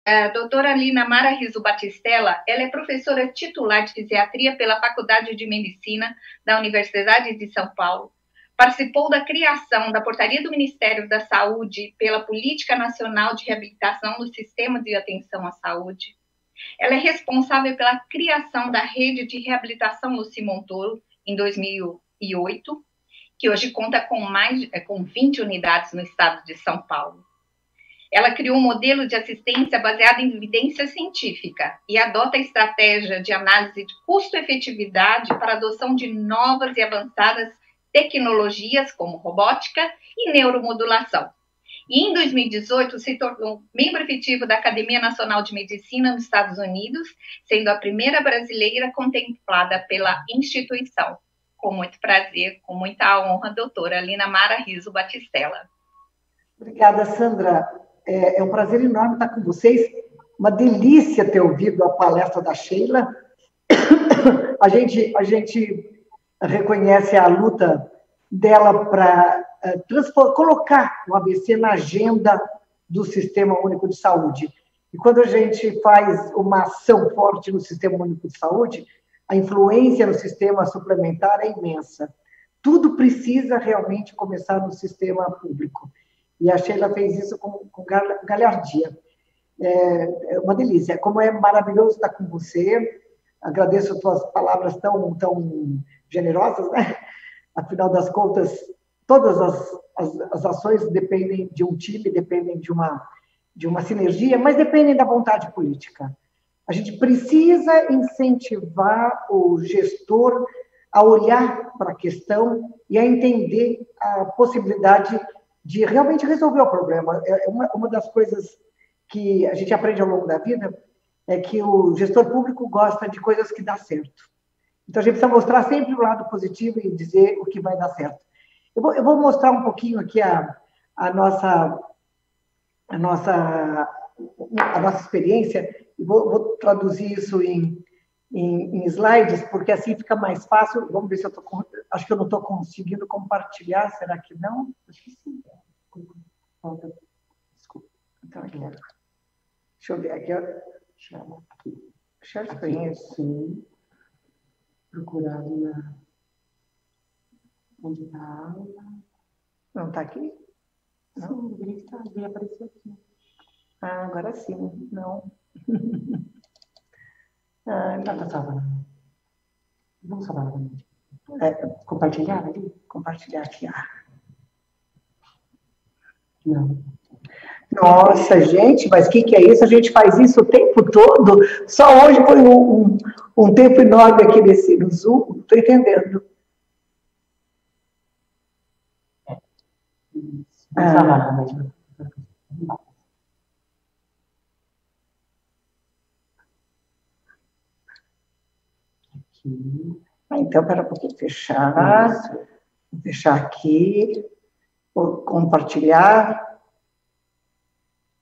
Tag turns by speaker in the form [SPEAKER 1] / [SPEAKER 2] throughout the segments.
[SPEAKER 1] A doutora Lina Mara Riso Batistella, ela é professora titular de fisiatria pela Faculdade de Medicina da Universidade de São Paulo. Participou da criação da portaria do Ministério da Saúde pela Política Nacional de Reabilitação no Sistema de Atenção à Saúde. Ela é responsável pela criação da Rede de Reabilitação Luci Montoro, em 2008, que hoje conta com 20 unidades no estado de São Paulo. Ela criou um modelo de assistência baseado em evidência científica e adota a estratégia de análise de custo-efetividade para a adoção de novas e avançadas tecnologias como robótica e neuromodulação. E em 2018 se tornou membro efetivo da Academia Nacional de Medicina nos Estados Unidos, sendo a primeira brasileira contemplada pela instituição. Com muito prazer, com muita honra, doutora Lina Mara Riso Batistella.
[SPEAKER 2] Obrigada, Sandra. É um prazer enorme estar com vocês. Uma delícia ter ouvido a palestra da Sheila. A gente reconhece a luta dela para colocar o ABC na agenda do Sistema Único de Saúde. E quando a gente faz uma ação forte no Sistema Único de Saúde, a influência no sistema suplementar é imensa. Tudo precisa realmente começar no sistema público. E a Sheila fez isso com galhardia. É uma delícia. Como é maravilhoso estar com você. Agradeço as tuas palavras tão generosas, né? Afinal das contas, todas as ações dependem de um time, dependem de uma sinergia, mas dependem da vontade política. A gente precisa incentivar o gestor a olhar para a questão e a entender a possibilidade de realmente resolver o problema. Uma das coisas que a gente aprende ao longo da vida é que o gestor público gosta de coisas que dão certo. Então, a gente precisa mostrar sempre o lado positivo e dizer o que vai dar certo. Eu vou mostrar um pouquinho aqui a nossa experiência e vou traduzir isso em slides, porque assim fica mais fácil. Vamos ver se eu estou... Acho que eu não estou conseguindo compartilhar. Será que não? Acho que sim. Desculpa. Então, aqui, deixa eu ver aqui. Chama aqui. Share screen. Sim. Procurado na... Onde está a aula? Não está aqui? Não? Sim, deveria estar. Deveria aparecer aqui. Ah, agora sim. Não. Tá salva. Vamos salvar novamente. Compartilhar ali? Compartilhar aqui. Não. Nossa, gente, mas o que é isso? A gente faz isso o tempo todo? Só hoje foi um tempo enorme aqui no Zoom. Não estou entendendo. Vamos salvar novamente. Então, espera um pouquinho, fechar. Vou fechar aqui. Vou compartilhar.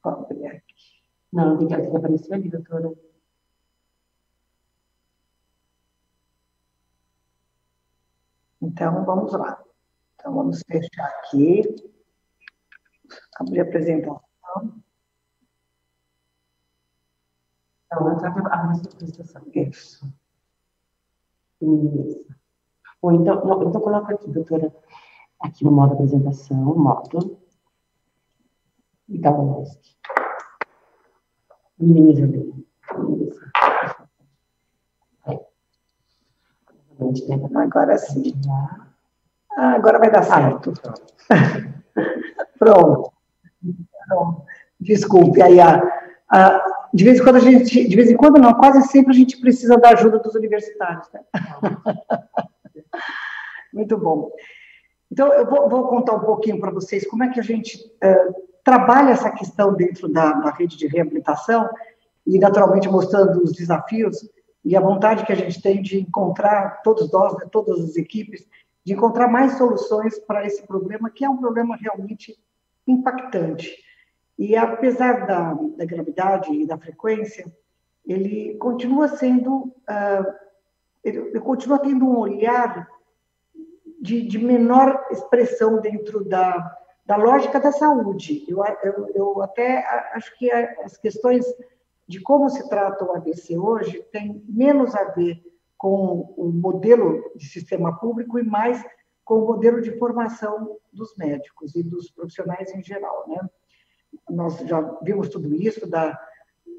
[SPEAKER 2] Vou abrir aqui. Não, tem que aparecer ali, doutora. Então, vamos lá. Então, vamos fechar aqui. Abrir a apresentação. Então, abrir a apresentação. Isso. Ou então coloca aqui, doutora, aqui no modo apresentação, modo, e dá um list. Minimiza bem. Agora sim. Agora vai dar certo. Pronto. Desculpe, aí de vez em quando não, quase sempre a gente precisa da ajuda dos universitários, né? Muito bom. Então, eu vou contar um pouquinho para vocês como é que a gente trabalha essa questão dentro da rede de reabilitação e, naturalmente, mostrando os desafios e a vontade que a gente tem de encontrar, todos nós, né, todas as equipes, de encontrar mais soluções para esse problema, que é um problema realmente impactante. E, apesar da gravidade e da frequência, ele continua sendo... ele continua tendo um olhar de menor expressão dentro da lógica da saúde. Eu até acho que as questões de como se trata o AVC hoje tem menos a ver com o modelo de sistema público e mais com o modelo de formação dos médicos e dos profissionais em geral, né? Nós já vimos tudo isso da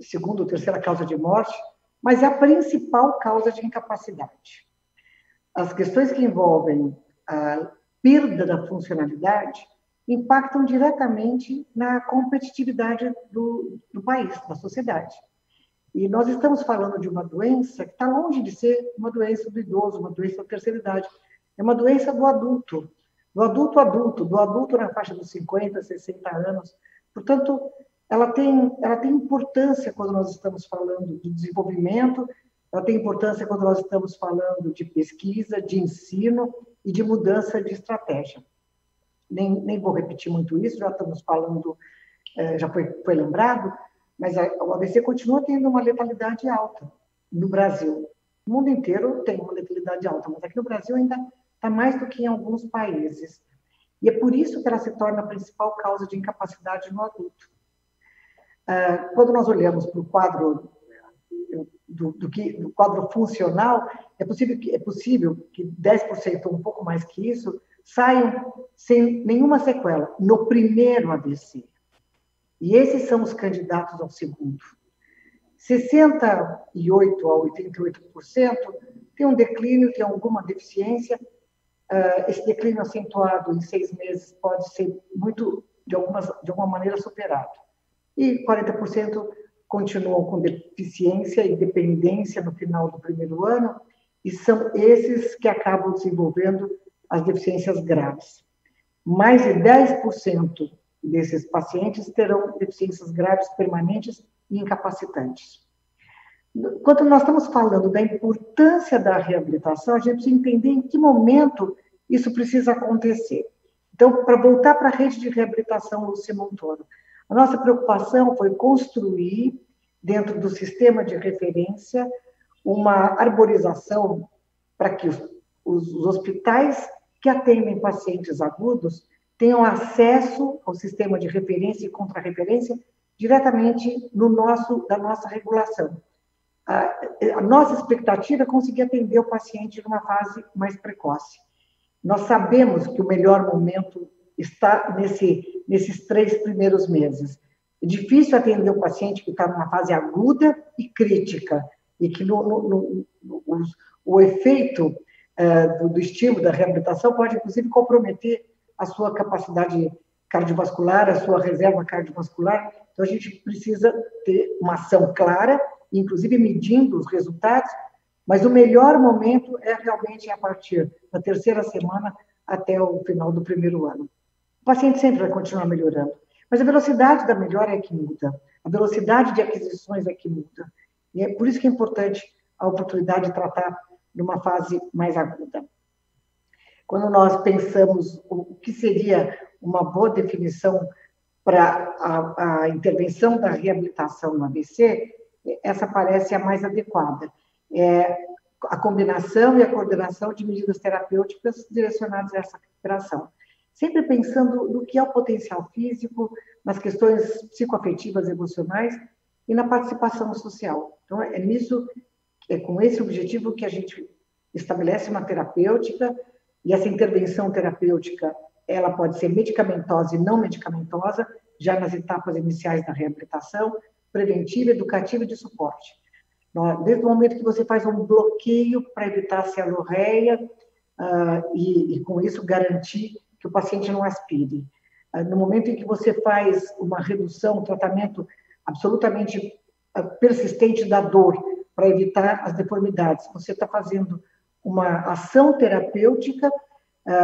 [SPEAKER 2] segunda ou terceira causa de morte, mas é a principal causa de incapacidade. As questões que envolvem a perda da funcionalidade impactam diretamente na competitividade do país, da sociedade. E nós estamos falando de uma doença que está longe de ser uma doença do idoso, uma doença da terceira idade. É uma doença do adulto do adulto na faixa dos 50, 60 anos. Portanto, ela tem importância quando nós estamos falando de desenvolvimento, ela tem importância quando nós estamos falando de pesquisa, de ensino e de mudança de estratégia. Nem vou repetir muito isso, já estamos falando, já foi lembrado, mas o AVC continua tendo uma letalidade alta no Brasil. No mundo inteiro tem uma letalidade alta, mas aqui no Brasil ainda está mais do que em alguns países. E é por isso que ela se torna a principal causa de incapacidade no adulto. Quando nós olhamos para o quadro do quadro funcional, é possível que 10% ou um pouco mais que isso saiam sem nenhuma sequela no primeiro AVC. E esses são os candidatos ao segundo. 68% a 88% tem um declínio, tem alguma deficiência. Esse declínio acentuado em 6 meses pode ser muito, de alguma maneira, superado. E 40% continuam com deficiência e dependência no final do primeiro ano, e são esses que acabam desenvolvendo as deficiências graves. Mais de 10% desses pacientes terão deficiências graves permanentes e incapacitantes. Quando nós estamos falando da importância da reabilitação, a gente precisa entender em que momento isso precisa acontecer. Então, para voltar para a rede de reabilitação Lúcia Montoro, a nossa preocupação foi construir, dentro do sistema de referência, uma arborização para que os hospitais que atendem pacientes agudos tenham acesso ao sistema de referência e contra-referência diretamente da nossa regulação. A nossa expectativa é conseguir atender o paciente numa fase mais precoce. Nós sabemos que o melhor momento está nesses 3 primeiros meses. É difícil atender o paciente que está numa fase aguda e crítica, e que o efeito do estímulo da reabilitação pode, inclusive, comprometer a sua capacidade cardiovascular, a sua reserva cardiovascular. Então, a gente precisa ter uma ação clara, inclusive medindo os resultados, mas o melhor momento é realmente a partir da 3ª semana até o final do primeiro ano. O paciente sempre vai continuar melhorando, mas a velocidade da melhora é que muda, a velocidade de aquisições é que muda. E é por isso que é importante a oportunidade de tratar numa fase mais aguda. Quando nós pensamos o que seria uma boa definição para a intervenção da reabilitação no AVC, essa parece a mais adequada. É a combinação e a coordenação de medidas terapêuticas direcionadas a essa recuperação. Sempre pensando no que é o potencial físico, nas questões psicoafetivas, emocionais e na participação social. Então, é com esse objetivo que a gente estabelece uma terapêutica, e essa intervenção terapêutica, ela pode ser medicamentosa e não medicamentosa, já nas etapas iniciais da reabilitação, preventiva, educativa e de suporte. Desde o momento que você faz um bloqueio para evitar a cialorreia e com isso garantir que o paciente não aspire. No momento em que você faz uma redução, um tratamento absolutamente persistente da dor para evitar as deformidades, você está fazendo uma ação terapêutica,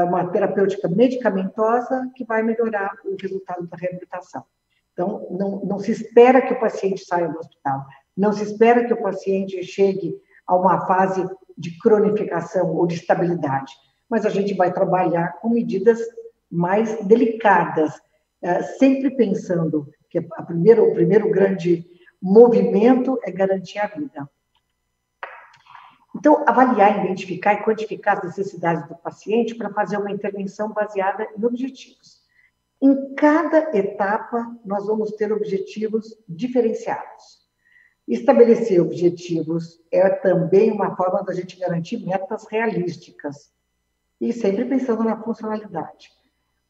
[SPEAKER 2] uma terapêutica medicamentosa que vai melhorar o resultado da reabilitação. Então, não se espera que o paciente saia do hospital, não se espera que o paciente chegue a uma fase de cronificação ou de estabilidade, mas a gente vai trabalhar com medidas mais delicadas, sempre pensando que o primeiro grande movimento é garantir a vida. Então, avaliar, identificar e quantificar as necessidades do paciente para fazer uma intervenção baseada em objetivos. Em cada etapa, nós vamos ter objetivos diferenciados. Estabelecer objetivos é também uma forma da gente garantir metas realísticas e sempre pensando na funcionalidade.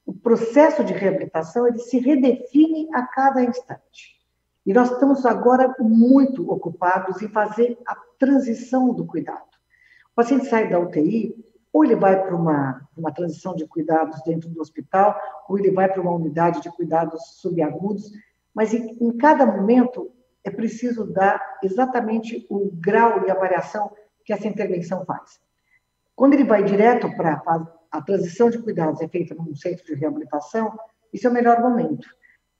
[SPEAKER 2] O processo de reabilitação ele se redefine a cada instante. E nós estamos agora muito ocupados em fazer a transição do cuidado. O paciente sai da UTI, ou ele vai para uma transição de cuidados dentro do hospital, ou ele vai para uma unidade de cuidados subagudos, mas em cada momento é preciso dar exatamente o grau e a variação que essa intervenção faz. Quando ele vai direto para a transição de cuidados é feita num centro de reabilitação, isso é o melhor momento,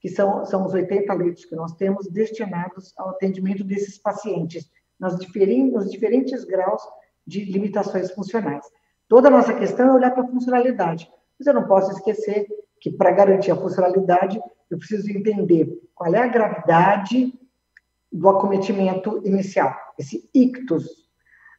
[SPEAKER 2] que são os 80 leitos que nós temos destinados ao atendimento desses pacientes, nos diferentes graus de limitações funcionais. Toda a nossa questão é olhar para a funcionalidade, mas eu não posso esquecer que, para garantir a funcionalidade, eu preciso entender qual é a gravidade do acometimento inicial, esse ictus.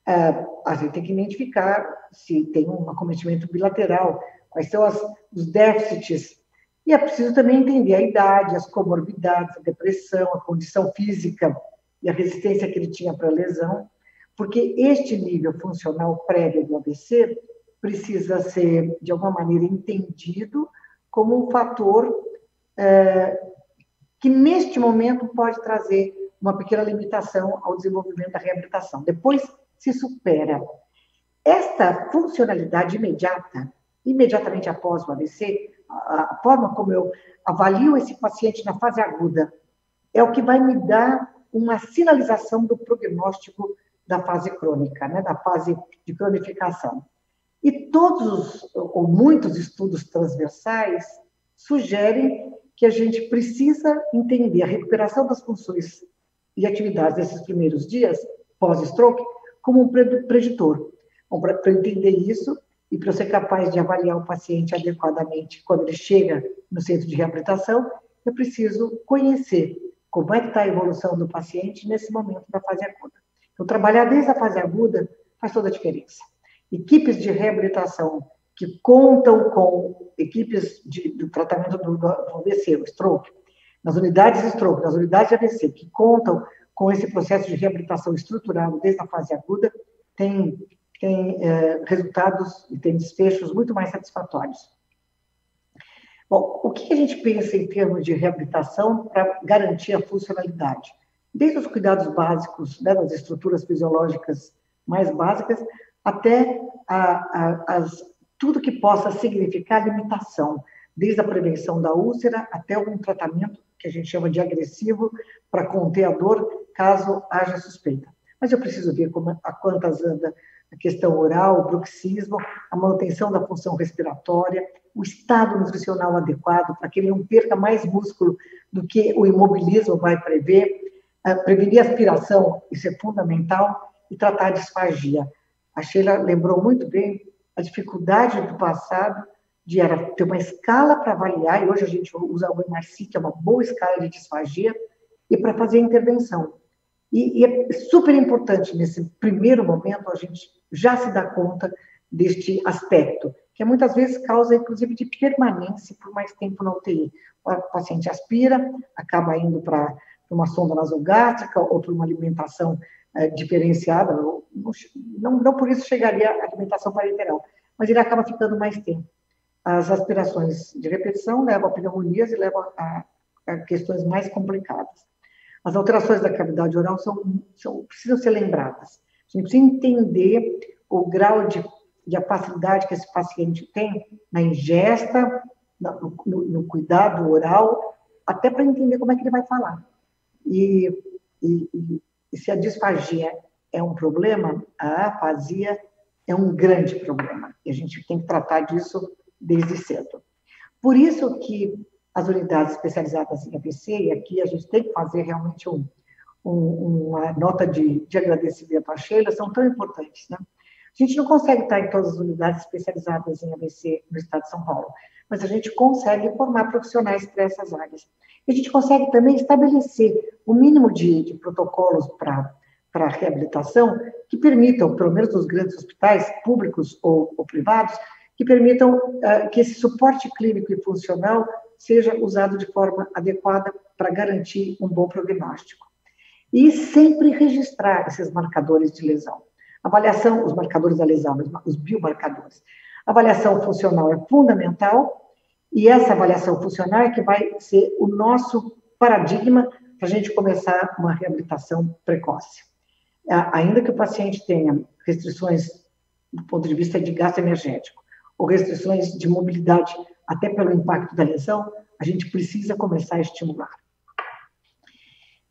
[SPEAKER 2] A gente tem que identificar se tem um acometimento bilateral, quais são os déficits, e é preciso também entender a idade, as comorbidades, a depressão, a condição física e a resistência que ele tinha para a lesão, porque este nível funcional prévio do AVC precisa ser, de alguma maneira, entendido como um fator que, neste momento, pode trazer uma pequena limitação ao desenvolvimento da reabilitação. Depois se supera. Esta funcionalidade imediata, imediatamente após o AVC, a forma como eu avalio esse paciente na fase aguda, é o que vai me dar uma sinalização do prognóstico da fase crônica, né, da fase de cronificação. E todos, ou muitos estudos transversais sugerem que a gente precisa entender a recuperação das funções e atividades desses primeiros dias, pós-stroke, como um preditor. Bom, para entender isso, e para eu ser capaz de avaliar o paciente adequadamente quando ele chega no centro de reabilitação, eu preciso conhecer como é que está a evolução do paciente nesse momento da fase aguda. Então, trabalhar desde a fase aguda faz toda a diferença. Equipes de reabilitação que contam com equipes do tratamento do AVC, o stroke, nas unidades de stroke, nas unidades de AVC, que contam com esse processo de reabilitação estruturado desde a fase aguda, tem resultados e tem desfechos muito mais satisfatórios. Bom, o que a gente pensa em termos de reabilitação para garantir a funcionalidade? Desde os cuidados básicos, né, das estruturas fisiológicas mais básicas, até tudo que possa significar limitação, desde a prevenção da úlcera até um tratamento que a gente chama de agressivo para conter a dor, caso haja suspeita. Mas eu preciso ver a quantas anda a questão oral, o bruxismo, a manutenção da função respiratória, o estado nutricional adequado para que ele não perca mais músculo do que o imobilismo vai prever, prevenir aspiração, isso é fundamental, e tratar a disfagia. A Sheila lembrou muito bem a dificuldade do passado de ter uma escala para avaliar, e hoje a gente usa o MRC, que é uma boa escala de disfagia, e para fazer a intervenção. E é super importante, nesse primeiro momento, a gente já se dá conta deste aspecto, que muitas vezes causa, inclusive, de permanência por mais tempo na UTI. O paciente aspira, acaba indo para uma sonda nasogástrica ou para uma alimentação diferenciada, não por isso chegaria à alimentação parenteral, mas ele acaba ficando mais tempo. As aspirações de repetição levam a pneumonias e levam a questões mais complicadas. As alterações da cavidade oral precisam ser lembradas. A gente precisa entender o grau de facilidade que esse paciente tem na ingesta, no cuidado oral, até para entender como é que ele vai falar. E se a disfagia é um problema, a afasia é um grande problema. E a gente tem que tratar disso desde cedo. Por isso que as unidades especializadas em AVC, e aqui a gente tem que fazer realmente uma nota de agradecimento à Sheila, são tão importantes, né? A gente não consegue estar em todas as unidades especializadas em AVC no estado de São Paulo, mas a gente consegue formar profissionais para essas áreas. E a gente consegue também estabelecer o mínimo de protocolos para reabilitação que permitam, pelo menos nos grandes hospitais, públicos ou privados, que permitam que esse suporte clínico e funcional seja usado de forma adequada para garantir um bom prognóstico. E sempre registrar esses marcadores de lesão. Avaliação, os marcadores da lesão, os biomarcadores. Avaliação funcional é fundamental, e essa avaliação funcional é que vai ser o nosso paradigma para a gente começar uma reabilitação precoce. Ainda que o paciente tenha restrições do ponto de vista de gasto energético, ou restrições de mobilidade, até pelo impacto da lesão, a gente precisa começar a estimular.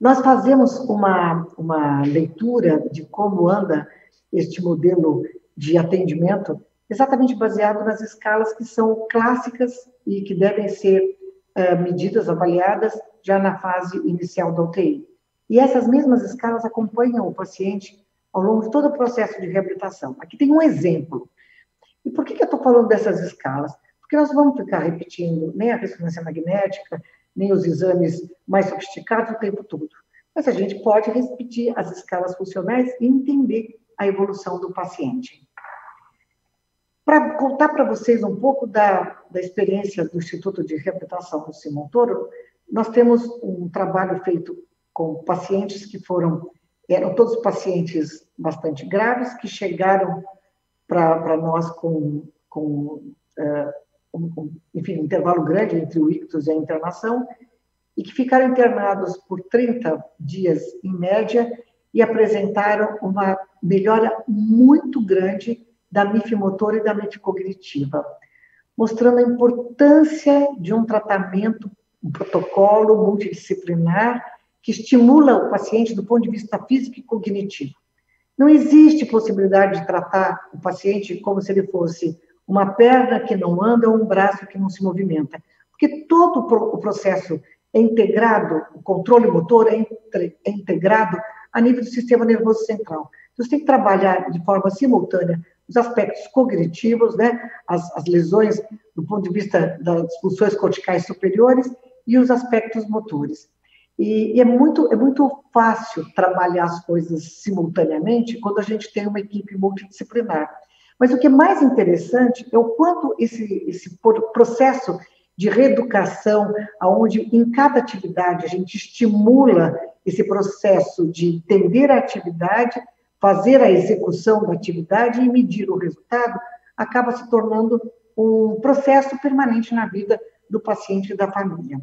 [SPEAKER 2] Nós fazemos uma leitura de como anda este modelo de atendimento, exatamente baseado nas escalas que são clássicas e que devem ser medidas, avaliadas, já na fase inicial da UTI. E essas mesmas escalas acompanham o paciente ao longo de todo o processo de reabilitação. Aqui tem um exemplo. E por que eu estou falando dessas escalas? Porque nós vamos ficar repetindo nem a ressonância magnética, nem os exames mais sofisticados o tempo todo. Mas a gente pode repetir as escalas funcionais e entender a evolução do paciente. Para contar para vocês um pouco da experiência do Instituto de Reabilitação do Simão Toro, nós temos um trabalho feito com pacientes que eram todos pacientes bastante graves, que chegaram para nós enfim, um intervalo grande entre o ictus e a internação, e que ficaram internados por 30 dias em média e apresentaram uma melhora muito grande da MIF motora e da MIF cognitiva, mostrando a importância de um tratamento, um protocolo multidisciplinar que estimula o paciente do ponto de vista físico e cognitivo. Não existe possibilidade de tratar o paciente como se ele fosse uma perna que não anda ou um braço que não se movimenta, porque todo o processo é integrado, o controle motor é integrado a nível do sistema nervoso central. Então, você tem que trabalhar de forma simultânea os aspectos cognitivos, né, as lesões do ponto de vista das funções corticais superiores e os aspectos motores. E é muito fácil trabalhar as coisas simultaneamente quando a gente tem uma equipe multidisciplinar. Mas o que é mais interessante é o quanto esse processo de reeducação, onde em cada atividade a gente estimula esse processo de entender a atividade, fazer a execução da atividade e medir o resultado, acaba se tornando um processo permanente na vida do paciente e da família.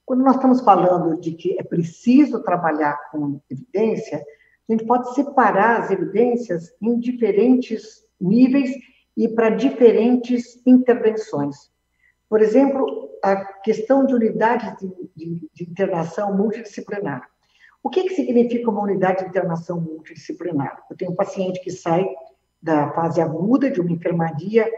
[SPEAKER 2] Quando nós estamos falando de que é preciso trabalhar com evidência, a gente pode separar as evidências em diferentes níveis e para diferentes intervenções. Por exemplo, a questão de unidades de internação multidisciplinar. O que significa uma unidade de internação multidisciplinar? Eu tenho um paciente que sai da fase aguda de uma enfermaria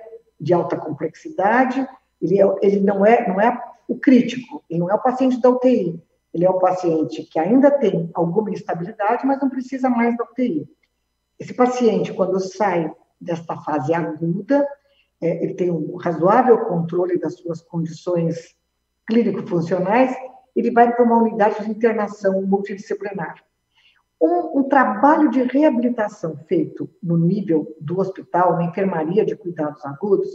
[SPEAKER 2] de alta complexidade, ele não é o crítico, ele não é o paciente da UTI, ele é o paciente que ainda tem alguma instabilidade, mas não precisa mais da UTI. Esse paciente, quando sai desta fase aguda, ele tem um razoável controle das suas condições clínico-funcionais, ele vai para uma unidade de internação multidisciplinar. Um trabalho de reabilitação feito no nível do hospital, na enfermaria de cuidados agudos,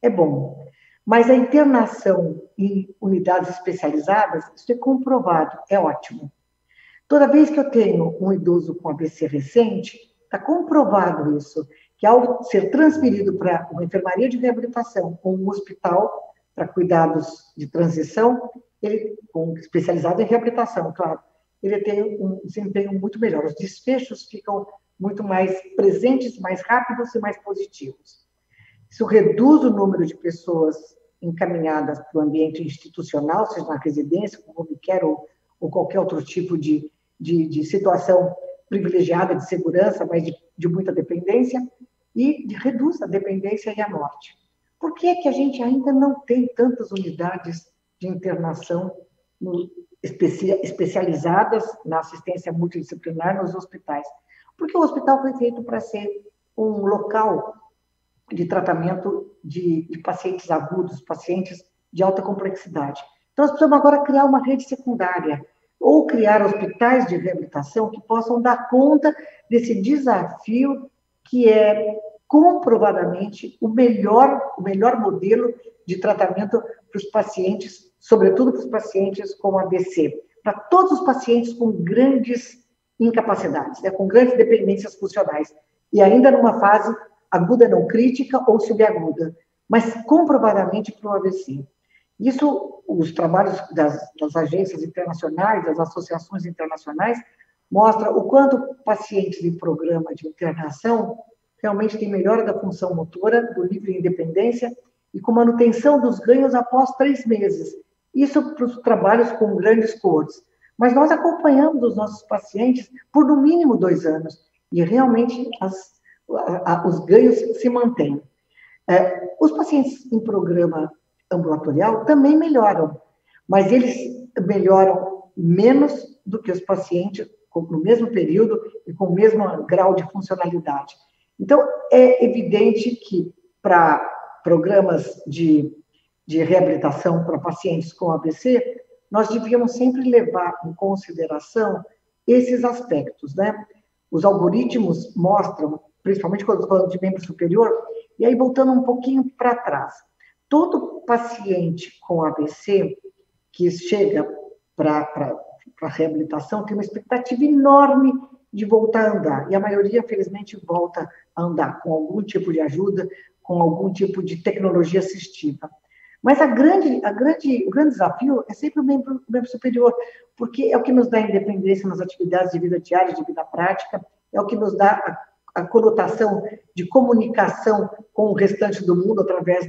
[SPEAKER 2] é bom. Mas a internação em unidades especializadas, isso é comprovado, é ótimo. Toda vez que eu tenho um idoso com AVC recente, está comprovado isso, que ao ser transferido para uma enfermaria de reabilitação ou um hospital para cuidados de transição, ele, especializado em reabilitação, claro, ele tem um desempenho muito melhor. Os desfechos ficam muito mais presentes, mais rápidos e mais positivos. Isso reduz o número de pessoas encaminhadas para o ambiente institucional, seja na residência, como home care ou qualquer outro tipo de situação privilegiada de segurança, mas de muita dependência, e reduz a dependência e a morte. Por que é que a gente ainda não tem tantas unidades de internação especializadas na assistência multidisciplinar nos hospitais? Porque o hospital foi feito para ser um local de tratamento de pacientes agudos, pacientes de alta complexidade. Então, nós precisamos agora criar uma rede secundária, ou criar hospitais de reabilitação que possam dar conta desse desafio que é comprovadamente o melhor modelo de tratamento para os pacientes, sobretudo para os pacientes com AVC, para todos os pacientes com grandes incapacidades, né, com grandes dependências funcionais, e ainda numa fase aguda não crítica ou subaguda, mas comprovadamente para o AVC. Isso, os trabalhos das agências internacionais, das associações internacionais, mostram o quanto pacientes em programa de internação realmente têm melhora da função motora, do nível de independência e com manutenção dos ganhos após 3 meses. Isso para os trabalhos com grandes coortes. Mas nós acompanhamos os nossos pacientes por no mínimo 2 anos e realmente os ganhos se mantêm. Os pacientes em programa ambulatorial também melhoram, mas eles melhoram menos do que os pacientes no mesmo período e com o mesmo grau de funcionalidade. Então, é evidente que para programas de reabilitação para pacientes com AVC, nós devíamos sempre levar em consideração esses aspectos, né? Os algoritmos mostram, principalmente quando falando de membro superior, e aí voltando um pouquinho para trás, todo paciente com AVC que chega para reabilitação tem uma expectativa enorme de voltar a andar, e a maioria, felizmente, volta a andar com algum tipo de ajuda, com algum tipo de tecnologia assistiva. Mas o grande desafio é sempre o membro superior, porque é o que nos dá independência nas atividades de vida diária, de vida prática, é o que nos dá a conotação de comunicação com o restante do mundo através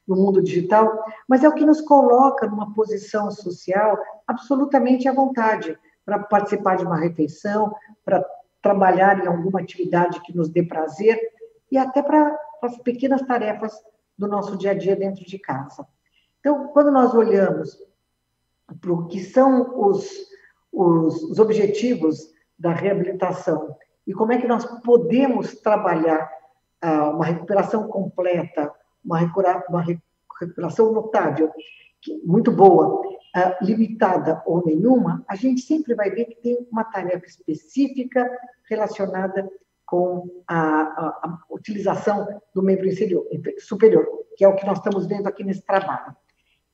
[SPEAKER 2] do mundo digital, mas é o que nos coloca numa posição social absolutamente à vontade para participar de uma refeição, para trabalhar em alguma atividade que nos dê prazer e até para as pequenas tarefas do nosso dia a dia dentro de casa. Então, quando nós olhamos para o que são os objetivos da reabilitação e como é que nós podemos trabalhar uma recuperação completa, uma recuperação notável, muito boa, limitada ou nenhuma, a gente sempre vai ver que tem uma tarefa específica relacionada com a utilização do membro superior, que é o que nós estamos vendo aqui nesse trabalho.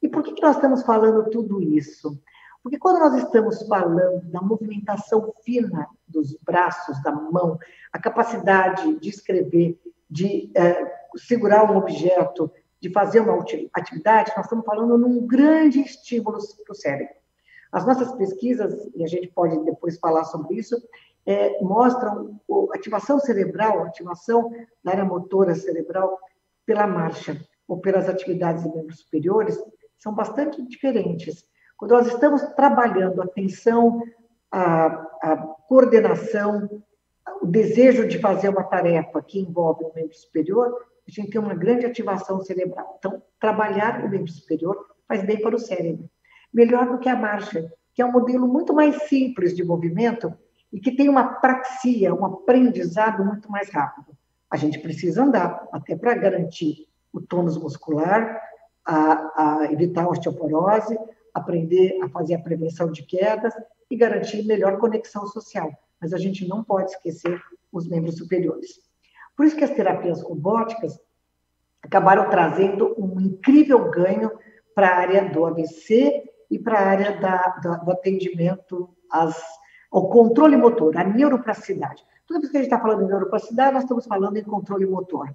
[SPEAKER 2] E por que nós estamos falando tudo isso? Porque quando nós estamos falando da movimentação fina dos braços, da mão, a capacidade de escrever, de segurar um objeto, de fazer uma atividade, nós estamos falando num grande estímulo para o cérebro. As nossas pesquisas, e a gente pode depois falar sobre isso, mostram ativação cerebral, ativação da área motora cerebral pela marcha ou pelas atividades de membros superiores, são bastante diferentes. Quando nós estamos trabalhando a atenção, a coordenação, o desejo de fazer uma tarefa que envolve o membro superior, a gente tem uma grande ativação cerebral. Então, trabalhar o membro superior faz bem para o cérebro. Melhor do que a marcha, que é um modelo muito mais simples de movimento e que tem uma praxia, um aprendizado muito mais rápido. A gente precisa andar, até para garantir o tônus muscular, a evitar a osteoporose, aprender a fazer a prevenção de quedas e garantir melhor conexão social. Mas a gente não pode esquecer os membros superiores. Por isso que as terapias robóticas acabaram trazendo um incrível ganho para a área do AVC e para a área do atendimento ao controle motor, à neuroplasticidade. Toda vez que a gente está falando em neuroplasticidade, nós estamos falando em controle motor.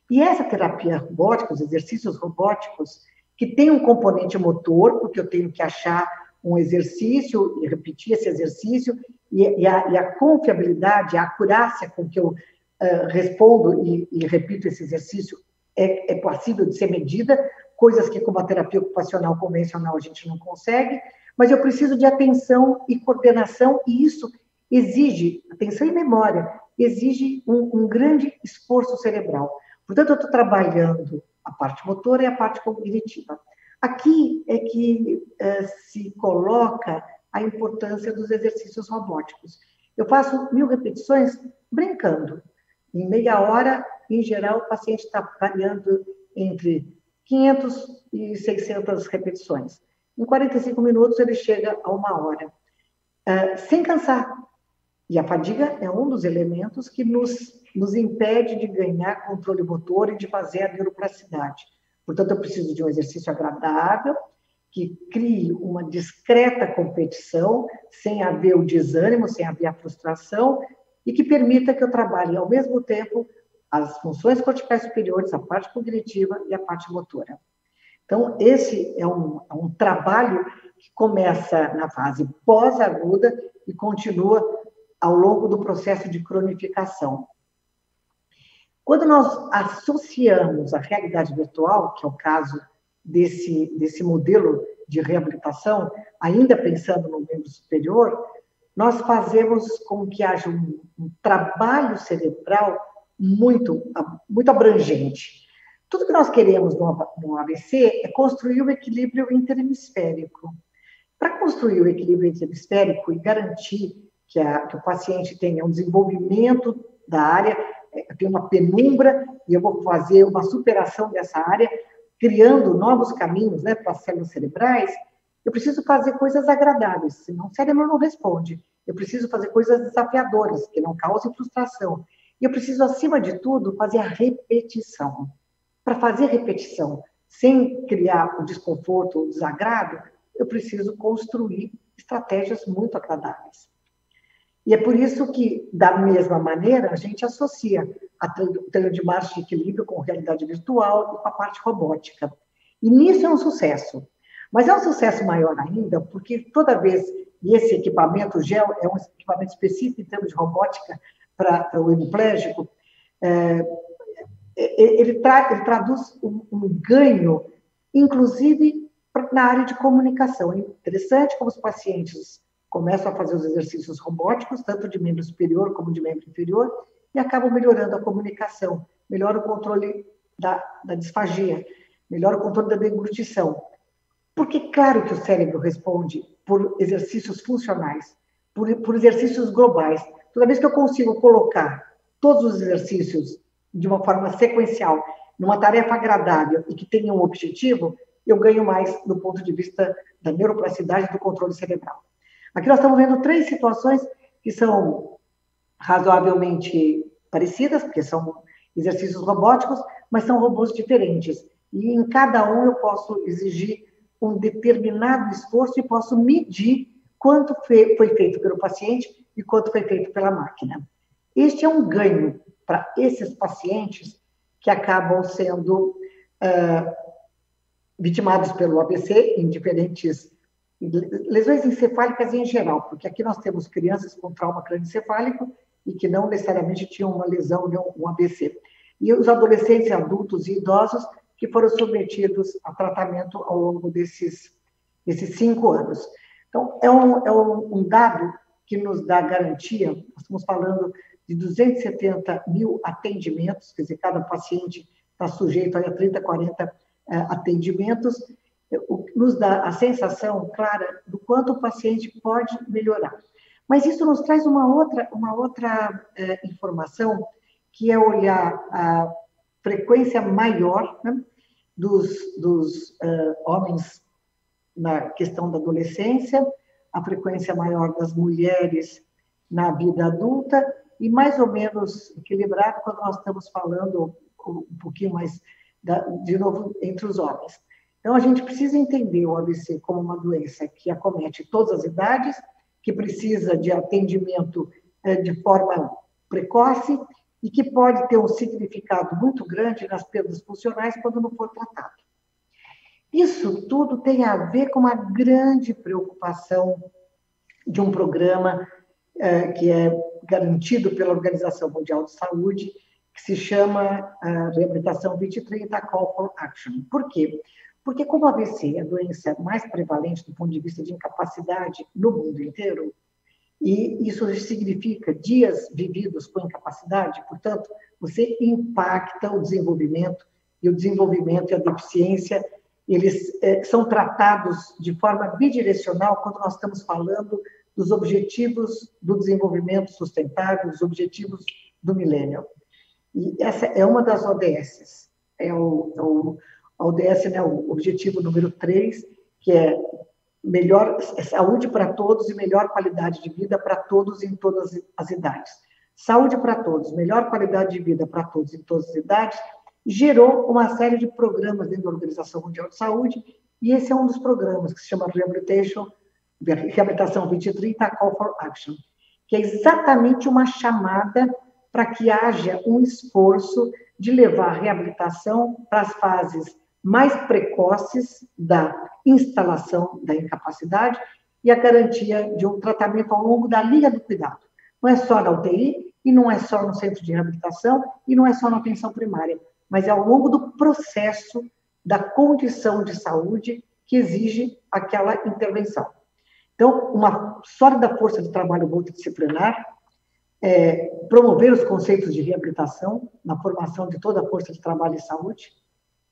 [SPEAKER 2] E essa terapia robótica, os exercícios robóticos, que tem um componente motor, porque eu tenho que achar um exercício e repetir esse exercício, e a confiabilidade, a acurácia com que eu respondo e repito esse exercício é passível de ser medida, coisas que com a terapia ocupacional convencional a gente não consegue, mas eu preciso de atenção e coordenação, e isso exige, atenção e memória, exige um grande esforço cerebral. Portanto, eu estou trabalhando a parte motora e a parte cognitiva. Aqui é que se coloca a importância dos exercícios robóticos. Eu faço 1000 repetições brincando. Em meia hora, em geral, o paciente está variando entre 500 e 600 repetições. Em 45 minutos, ele chega a 1 hora, sem cansar. E a fadiga é um dos elementos que nos impede de ganhar controle motor e de fazer a neuroplasticidade. Portanto, eu preciso de um exercício agradável, que crie uma discreta competição, sem haver o desânimo, sem haver a frustração, e que permita que eu trabalhe, ao mesmo tempo, as funções corticais superiores, a parte cognitiva e a parte motora. Então, esse é um trabalho que começa na fase pós-aguda e continua ao longo do processo de cronificação. Quando nós associamos a realidade virtual, que é o caso desse modelo de reabilitação, ainda pensando no membro superior, nós fazemos com que haja um trabalho cerebral muito abrangente. Tudo que nós queremos no AVC é construir o equilíbrio interhemisférico. Para construir o equilíbrio interhemisférico e garantir que o paciente tenha um desenvolvimento da área, tem uma penumbra, e eu vou fazer uma superação dessa área, criando novos caminhos, né, para as células cerebrais, eu preciso fazer coisas agradáveis, senão o cérebro não responde. Eu preciso fazer coisas desafiadoras, que não causem frustração. E eu preciso, acima de tudo, fazer a repetição. Para fazer repetição, sem criar o desconforto ou o desagrado, eu preciso construir estratégias muito agradáveis. E é por isso que, da mesma maneira, a gente associa a treino de marcha de equilíbrio com realidade virtual e com a parte robótica. E nisso é um sucesso. Mas é um sucesso maior ainda, porque toda vez, e esse equipamento, o GEL, é um equipamento específico em termos de robótica para o hemiplégico, ele traduz um ganho, inclusive na área de comunicação. É interessante como os pacientes começam a fazer os exercícios robóticos, tanto de membro superior como de membro inferior, e acabam melhorando a comunicação, melhora o controle da disfagia, melhora o controle da deglutição. Porque, claro que o cérebro responde por exercícios funcionais, por exercícios globais. Toda vez que eu consigo colocar todos os exercícios de uma forma sequencial, numa tarefa agradável e que tenha um objetivo, eu ganho mais do ponto de vista da neuroplasticidade e do controle cerebral. Aqui nós estamos vendo 3 situações que são razoavelmente parecidas, porque são exercícios robóticos, mas são robôs diferentes. E em cada um eu posso exigir um determinado esforço e posso medir quanto foi feito pelo paciente e quanto foi feito pela máquina. Este é um ganho para esses pacientes que acabam sendo vitimados pelo AVC em diferentes lesões encefálicas em geral, porque aqui nós temos crianças com trauma crânioencefálico e que não necessariamente tinham uma lesão, um AVC. E os adolescentes, adultos e idosos que foram submetidos a tratamento ao longo desses 5 anos. Então, é um dado que nos dá garantia, nós estamos falando de 270 mil atendimentos, quer dizer, cada paciente está sujeito a 30, 40 atendimentos, nos dá a sensação clara do quanto o paciente pode melhorar. Mas isso nos traz uma outra informação, que é olhar a frequência maior, né, dos homens na questão da adolescência, a frequência maior das mulheres na vida adulta, e mais ou menos equilibrado quando nós estamos falando um pouquinho mais, de novo, entre os homens. Então, a gente precisa entender o AVC como uma doença que acomete todas as idades, que precisa de atendimento de forma precoce e que pode ter um significado muito grande nas perdas funcionais quando não for tratado. Isso tudo tem a ver com uma grande preocupação de um programa que é garantido pela Organização Mundial de Saúde, que se chama Reabilitação 2030 Call for Action. Por quê? Porque como a AVC é a doença mais prevalente do ponto de vista de incapacidade no mundo inteiro, e isso significa dias vividos com incapacidade, portanto, você impacta o desenvolvimento, e o desenvolvimento e a deficiência, eles são tratados de forma bidirecional quando nós estamos falando dos objetivos do desenvolvimento sustentável, dos objetivos do milênio. E essa é uma das ODS, a ODS, né, o objetivo número 3, que é melhor saúde para todos e melhor qualidade de vida para todos em todas as idades. Saúde para todos, melhor qualidade de vida para todos em todas as idades, gerou uma série de programas dentro da Organização Mundial de Saúde, e esse é um dos programas que se chama Reabilitação 2030 Call for Action, que é exatamente uma chamada para que haja um esforço de levar a reabilitação para as fases mais precoces da instalação da incapacidade e a garantia de um tratamento ao longo da linha do cuidado. Não é só na UTI, e não é só no centro de reabilitação, e não é só na atenção primária, mas é ao longo do processo da condição de saúde que exige aquela intervenção. Então, uma sólida força de trabalho multidisciplinar, promover os conceitos de reabilitação na formação de toda a força de trabalho em saúde,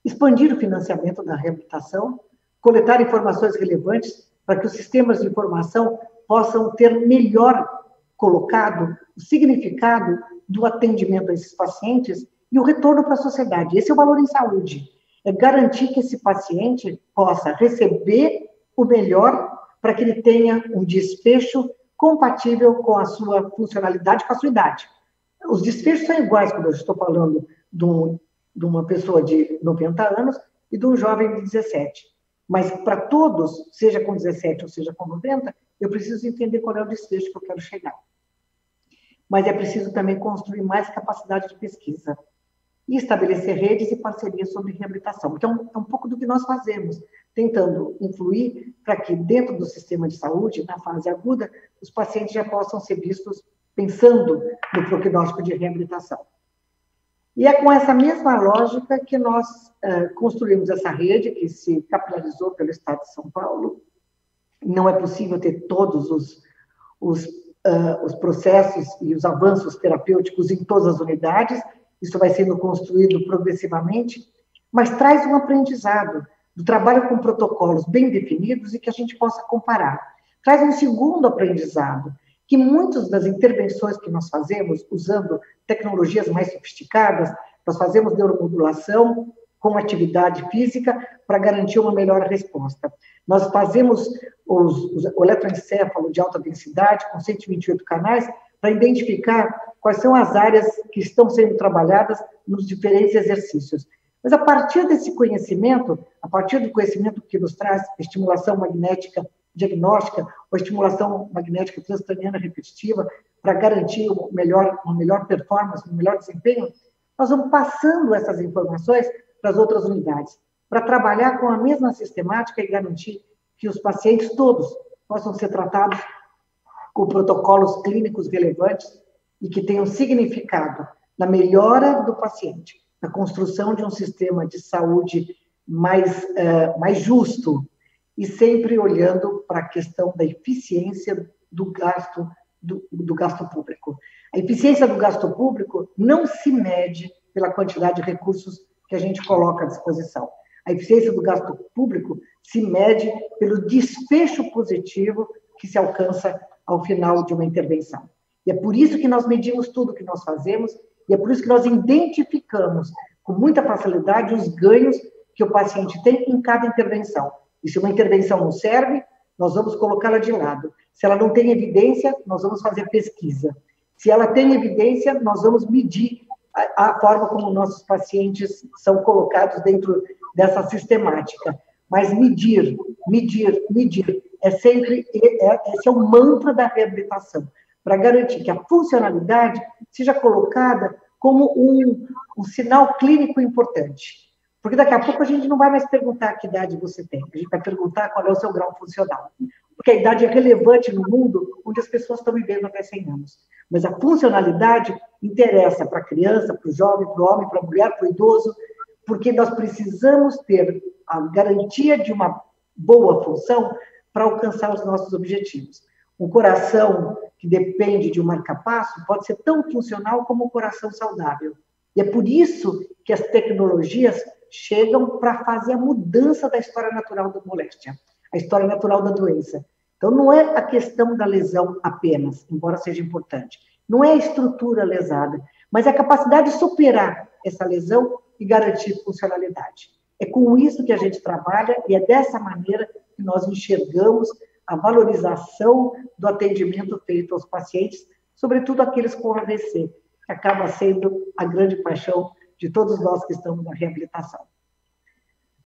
[SPEAKER 2] expandir o financiamento da reabilitação, coletar informações relevantes para que os sistemas de informação possam ter melhor colocado o significado do atendimento a esses pacientes e o retorno para a sociedade. Esse é o valor em saúde, é garantir que esse paciente possa receber o melhor para que ele tenha um desfecho compatível com a sua funcionalidade, com a sua idade. Os desfechos são iguais quando eu estou falando de uma pessoa de 90 anos e de um jovem de 17. Mas para todos, seja com 17 ou seja com 90, eu preciso entender qual é o desfecho que eu quero chegar. Mas é preciso também construir mais capacidade de pesquisa e estabelecer redes e parcerias sobre reabilitação. Então, é um pouco do que nós fazemos, tentando influir para que dentro do sistema de saúde, na fase aguda, os pacientes já possam ser vistos pensando no prognóstico de reabilitação. E é com essa mesma lógica que nós construímos essa rede, que se capilarizou pelo Estado de São Paulo. Não é possível ter todos os processos e os avanços terapêuticos em todas as unidades, isso vai sendo construído progressivamente, mas traz um aprendizado do trabalho com protocolos bem definidos e que a gente possa comparar. Traz um segundo aprendizado, que muitas das intervenções que nós fazemos, usando tecnologias mais sofisticadas, nós fazemos neuromodulação com atividade física para garantir uma melhor resposta. Nós fazemos o eletroencefalo de alta densidade com 128 canais para identificar quais são as áreas que estão sendo trabalhadas nos diferentes exercícios. Mas a partir desse conhecimento, a partir do conhecimento que nos traz estimulação magnética diagnóstica ou estimulação magnética transcraniana repetitiva para garantir uma melhor performance, um melhor desempenho, nós vamos passando essas informações para as outras unidades, para trabalhar com a mesma sistemática e garantir que os pacientes todos possam ser tratados com protocolos clínicos relevantes e que tenham significado na melhora do paciente, na construção de um sistema de saúde mais justo, e sempre olhando para a questão da eficiência do gasto público. A eficiência do gasto público não se mede pela quantidade de recursos que a gente coloca à disposição. A eficiência do gasto público se mede pelo desfecho positivo que se alcança ao final de uma intervenção. E é por isso que nós medimos tudo que nós fazemos, e é por isso que nós identificamos com muita facilidade os ganhos que o paciente tem em cada intervenção. E se uma intervenção não serve, nós vamos colocá-la de lado. Se ela não tem evidência, nós vamos fazer pesquisa. Se ela tem evidência, nós vamos medir a forma como nossos pacientes são colocados dentro dessa sistemática. Mas medir. Esse é o mantra da reabilitação, para garantir que a funcionalidade seja colocada como um sinal clínico importante. Porque daqui a pouco a gente não vai mais perguntar que idade você tem, a gente vai perguntar qual é o seu grau funcional. Porque a idade é relevante no mundo onde as pessoas estão vivendo até 100 anos. Mas a funcionalidade interessa para a criança, para o jovem, para o homem, para a mulher, para o idoso, porque nós precisamos ter a garantia de uma boa função para alcançar os nossos objetivos. Um coração que depende de um marca-passo pode ser tão funcional como um coração saudável. E é por isso que as tecnologias chegam para fazer a mudança da história natural da moléstia, a história natural da doença. Então, não é a questão da lesão apenas, embora seja importante. Não é a estrutura lesada, mas a capacidade de superar essa lesão e garantir funcionalidade. É com isso que a gente trabalha e é dessa maneira que que nós enxergamos a valorização do atendimento feito aos pacientes, sobretudo aqueles com AVC, que acaba sendo a grande paixão de todos nós que estamos na reabilitação.